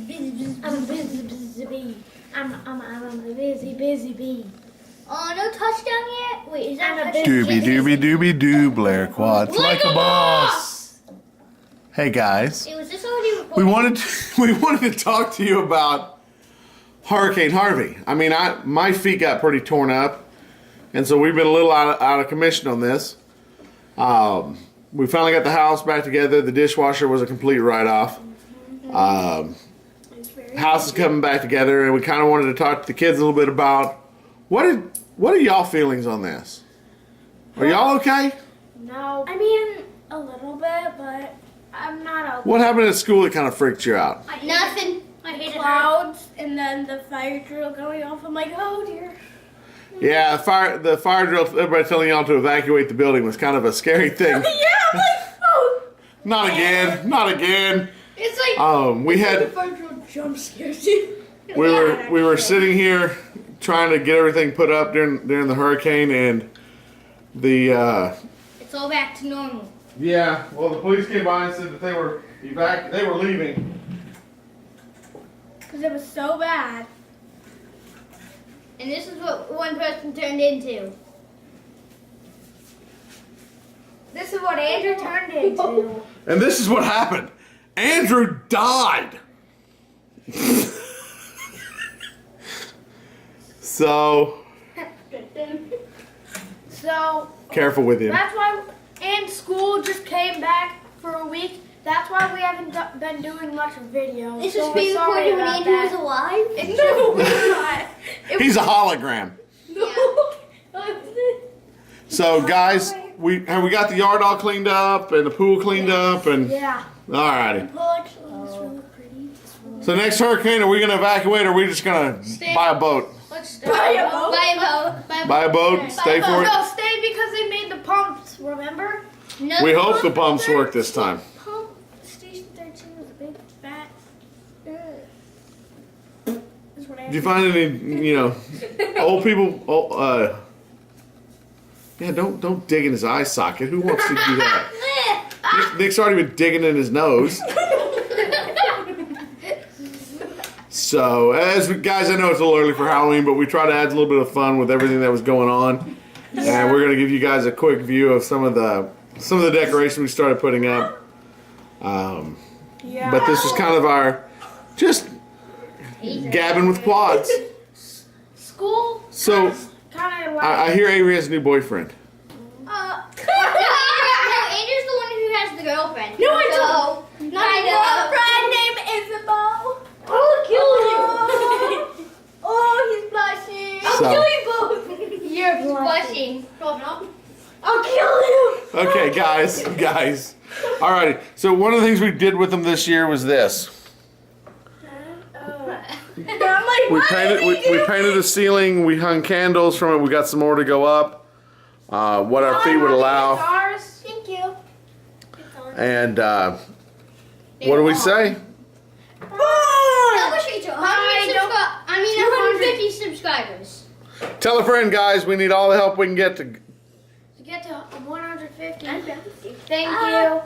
I'm a busy bee. I'm a busy bee. Oh, no touchdown yet? Wait, is that a Doobie doobie doobie doo, Blair quads like a boss. Hey guys, Was this already we recorded? wanted to talk to you about Hurricane Harvey. I mean, my feet got pretty torn up, and so we've been a little out of commission on this. We finally got the house back together. The dishwasher was a complete write-off. House is coming back together, and we kind of wanted to talk to the kids a little bit about what are y'all feelings on this? Are y'all okay? No. I mean, a little bit, but I'm not okay. What happened at school that kind of freaked you out? Nothing. I hated Clouds and then the fire drill going off. I'm like, oh dear. Yeah, the fire drill, everybody telling y'all to evacuate the building was kind of a scary thing. Yeah, I'm like, oh. Not again, not again. It's like We the had fire drill jump scares you. we were sitting here trying to get everything put up during the hurricane, and the It's all back to normal. yeah, well, the police came by and said that they were leaving. Because it was so bad. And this is what one person turned into. This is what Andrew turned into. And this is what happened. Andrew died. So careful with him. That's why, and school just came back for a week. That's why we haven't been doing much videos. This so was being sorry recorded when about Andrew was that. alive? It's no, we're not. He's a hologram. So guys, we got the yard all cleaned up and the pool cleaned up, and Yeah. alrighty. The pool actually is really pretty. So next hurricane, are we gonna evacuate, or are we just gonna buy a boat? Let's Buy a boat? Buy a boat. Buy a boat, stay for it. No, stay because they made the pumps, remember? No, We hope the pumps work this time. Pump station 13 was a big fat. Is what I Did you find any, old people? Yeah, don't dig in his eye socket. Who wants to do that? Nick's already been digging in his nose. So, guys, I know it's a little early for Halloween, but we try to add a little bit of fun with everything that was going on, and we're gonna give you guys a quick view of some of the decorations we started putting up. Yeah. But this is kind of our just gabbing with quads. School So kind of like. I hear Avery has a new boyfriend. No, Andrew's the one who has the girlfriend. No, I don't. So, kind of. friend named Isabel. I'll kill you. Oh, he's blushing. I'll So- kill you both. You're blushing. I'll kill you. Okay, guys. Alrighty. So one of the things we did with them this year was this. I'm like, We what painted did he do? we painted the ceiling. We hung candles from it. We got some more to go up. What our feet would allow. Thank you. And what do we say? I wish you 150 subscribers. Tell a friend, guys. We need all the help we can get to. To get to 150. Thank you.